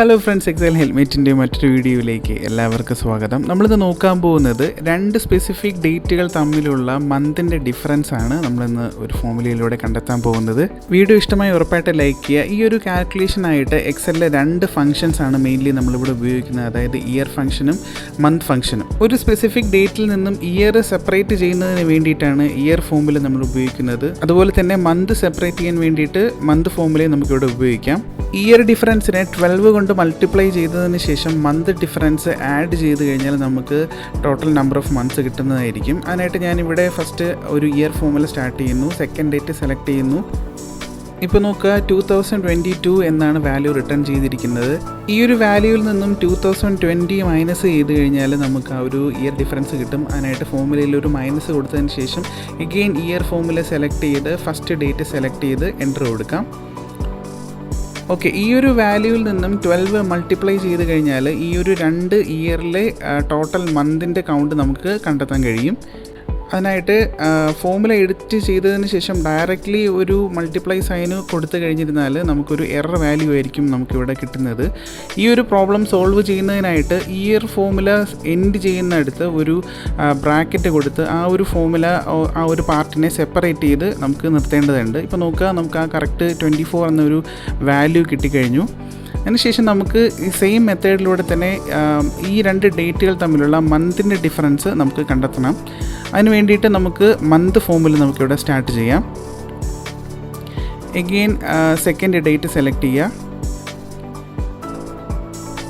Hello friends, Excel ഹെൽമെറ്റിൻ്റെ മറ്റൊരു വീഡിയോയിലേക്ക് എല്ലാവർക്കും സ്വാഗതം. നമ്മളിത് നോക്കാൻ പോകുന്നത് രണ്ട് സ്പെസിഫിക് ഡേറ്റുകൾ തമ്മിലുള്ള മന്തിൻ്റെ ഡിഫറൻസ് ആണ് നമ്മളിന്ന് ഒരു ഫോർമുലയിലൂടെ കണ്ടെത്താൻ പോകുന്നത്. വീഡിയോ ഇഷ്ടമായി ഉറപ്പായിട്ട് ലൈക്ക് ചെയ്യുക. ഈ ഒരു കാൽക്കുലേഷനായിട്ട് എക്സലിലെ രണ്ട് ഫംഗ്ഷൻസ് ആണ് മെയിൻലി നമ്മളിവിടെ ഉപയോഗിക്കുന്നത്, അതായത് ഇയർ ഫംഗ്ഷനും മന്ത് ഫംഗ്ഷനും. ഒരു സ്പെസിഫിക് ഡേറ്റിൽ നിന്നും ഇയർ സെപ്പറേറ്റ് ചെയ്യുന്നതിന് വേണ്ടിയിട്ടാണ് ഇയർ ഫോർമുല നമ്മൾ ഉപയോഗിക്കുന്നത്. അതുപോലെ തന്നെ മന്ത് സെപ്പറേറ്റ് ചെയ്യാൻ വേണ്ടിയിട്ട് മന്ത് ഫോർമുലയും നമുക്കിവിടെ ഉപയോഗിക്കാം. ഇയർ ഡിഫറൻസിനെ 12 കൊണ്ട് മൾട്ടിപ്ലൈ ചെയ്തതിന് ശേഷം മന്ത് ഡിഫറൻസ് ആഡ് ചെയ്ത് കഴിഞ്ഞാൽ നമുക്ക് ടോട്ടൽ നമ്പർ ഓഫ് മന്ത്സ് കിട്ടുന്നതായിരിക്കും. അതിനായിട്ട് ഞാനിവിടെ ഫസ്റ്റ് ഒരു ഇയർ ഫോർമുല സ്റ്റാർട്ട് ചെയ്യുന്നു, സെക്കൻഡ് ഡേറ്റ് സെലക്ട് ചെയ്യുന്നു. ഇപ്പോൾ നോക്കുക, 2022 എന്നാണ് വാല്യൂ റിട്ടേൺ ചെയ്തിരിക്കുന്നത്. ഈ ഒരു വാല്യൂവിൽ നിന്നും 2020 മൈനസ് ചെയ്ത് കഴിഞ്ഞാൽ നമുക്ക് ആ ഒരു ഇയർ ഡിഫറൻസ് കിട്ടും. അതിനായിട്ട് ഫോർമുലയിൽ ഒരു മൈനസ് കൊടുത്തതിന് ശേഷം എഗെയിൻ ഇയർ ഫോർമുല സെലക്ട് ചെയ്ത് ഫസ്റ്റ് ഡേറ്റ് സെലക്ട് ചെയ്ത് എൻ്റർ കൊടുക്കാം. ഓക്കെ, ഈ ഒരു വാല്യൂവിൽ നിന്നും 12 മൾട്ടിപ്ലൈ ചെയ്ത് കഴിഞ്ഞാൽ ഈ ഒരു രണ്ട് ഇയറിലെ ടോട്ടൽ മന്തിൻ്റെ കൗണ്ട് നമുക്ക് കണ്ടെത്താൻ കഴിയും. അതിനായിട്ട് ഫോർമുല എഡിറ്റ് ചെയ്തതിന് ശേഷം ഡയറക്റ്റ്ലി ഒരു മൾട്ടിപ്ലൈ സൈന് കൊടുത്തു കഴിഞ്ഞിരുന്നാൽ നമുക്കൊരു എറർ വാല്യൂ ആയിരിക്കും നമുക്കിവിടെ കിട്ടുന്നത്. ഈ ഒരു പ്രോബ്ലം സോൾവ് ചെയ്യുന്നതിനായിട്ട് ഇയർ ഫോർമുല എൻഡ് ചെയ്യുന്നിടത്ത് ഒരു ബ്രാക്കറ്റ് കൊടുത്ത് ആ ഒരു ഫോർമുല ആ ഒരു പാർട്ടിനെ സെപ്പറേറ്റ് ചെയ്ത് നമുക്ക് നിർത്തേണ്ടതുണ്ട്. ഇപ്പോൾ നോക്കുക, നമുക്ക് ആ കറക്റ്റ് 24 എന്നൊരു വാല്യൂ കിട്ടിക്കഴിഞ്ഞു. അതിനുശേഷം നമുക്ക് ഈ സെയിം മെത്തേഡിലൂടെ തന്നെ ഈ രണ്ട് ഡേറ്റുകൾ തമ്മിലുള്ള മന്തിൻ്റെ ഡിഫറൻസ് നമുക്ക് കണ്ടെത്തണം. അതിന് വേണ്ടിയിട്ട് നമുക്ക് മന്ത് ഫോർമുല നമുക്കിവിടെ സ്റ്റാർട്ട് ചെയ്യാം. എഗെയിൻ സെക്കൻഡ് ഡേറ്റ് സെലക്ട് ചെയ്യുക.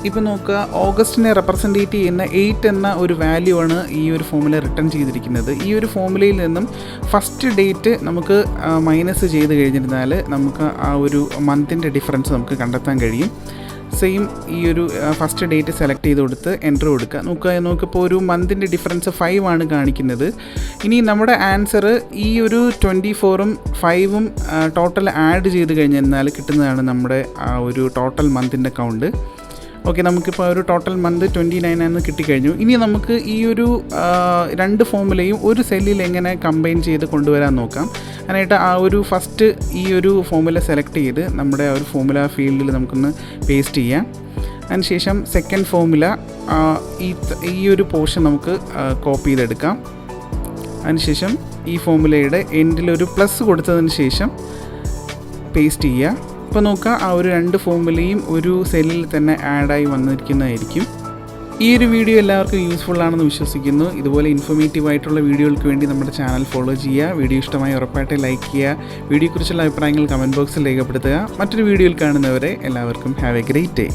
ഇപ്പോൾ നോക്കുക, ഓഗസ്റ്റിനെ റെപ്രസെൻറ്റേറ്റ് ചെയ്യുന്ന 8 എന്ന ഒരു വാല്യൂ ആണ് ഈ ഒരു ഫോർമുല റിട്ടേൺ ചെയ്തിരിക്കുന്നത്. ഈ ഒരു ഫോർമുലയിൽ നിന്നും ഫസ്റ്റ് ഡേറ്റ് നമുക്ക് മൈനസ് ചെയ്ത് കഴിഞ്ഞിരുന്നാൽ നമുക്ക് ആ ഒരു മന്തിൻ്റെ ഡിഫറൻസ് നമുക്ക് കണ്ടെത്താൻ കഴിയും. സെയിം ഈ ഒരു ഫസ്റ്റ് ഡേറ്റ് സെലക്ട് ചെയ്ത് കൊടുത്ത് എൻ്റർ കൊടുക്കുക. നമുക്കിപ്പോൾ ഒരു മന്തിൻ്റെ ഡിഫറൻസ് 5 ആണ് കാണിക്കുന്നത്. ഇനി നമ്മുടെ ആൻസർ ഈ ഒരു 24ഉം 5ഉം ടോട്ടൽ ആഡ് ചെയ്ത് കഴിഞ്ഞാൽ കിട്ടുന്നതാണ് നമ്മുടെ ആ ഒരു ടോട്ടൽ മന്തിൻ്റെ കൗണ്ട്. ഓക്കെ, നമുക്കിപ്പോൾ ഒരു ടോട്ടൽ മന്ത് 29 എന്ന് കിട്ടിക്കഴിഞ്ഞു. ഇനി നമുക്ക് ഈ ഒരു രണ്ട് ഫോർമുലയും ഒരു സെല്ലിൽ എങ്ങനെ കമ്പൈൻ ചെയ്ത് കൊണ്ടുവരാൻ നോക്കാം. അതിനായിട്ട് ആ ഒരു ഫസ്റ്റ് ഈ ഒരു ഫോർമുല സെലക്ട് ചെയ്ത് നമ്മുടെ ആ ഒരു ഫോർമുല ഫീൽഡിൽ നമുക്കൊന്ന് പേസ്റ്റ് ചെയ്യാം. അതിനുശേഷം സെക്കൻഡ് ഫോർമുല ഈ ഒരു പോർഷൻ നമുക്ക് കോപ്പി ചെയ്തെടുക്കാം. അതിനുശേഷം ഈ ഫോർമുലയുടെ എൻഡിലൊരു പ്ലസ് കൊടുത്തതിന് ശേഷം പേസ്റ്റ് ചെയ്യുക. ഇപ്പോൾ നോക്കുക, ആ ഒരു രണ്ട് ഫോർമുലയും ഒരു സെല്ലിൽ തന്നെ ആഡായി വന്നിരിക്കുന്നതായിരിക്കും. ഈ ഒരു വീഡിയോ എല്ലാവർക്കും യൂസ്ഫുൾ ആണെന്ന് വിശ്വസിക്കുന്നു. ഇതുപോലെ ഇൻഫോർമേറ്റീവ് ആയിട്ടുള്ള വീഡിയോകൾക്ക് വേണ്ടി നമ്മുടെ ചാനൽ ഫോളോ ചെയ്യുക. വീഡിയോ ഇഷ്ടമായി ഉറപ്പായിട്ട് ലൈക്ക് ചെയ്യുക. വീഡിയോയെക്കുറിച്ചുള്ള അഭിപ്രായങ്ങൾ കമൻറ്റ് ബോക്സിൽ രേഖപ്പെടുത്തുക. മറ്റൊരു വീഡിയോയിൽ കാണുന്നവരെ എല്ലാവർക്കും ഹാവ് എ ഗ്രേറ്റ് ഡേ.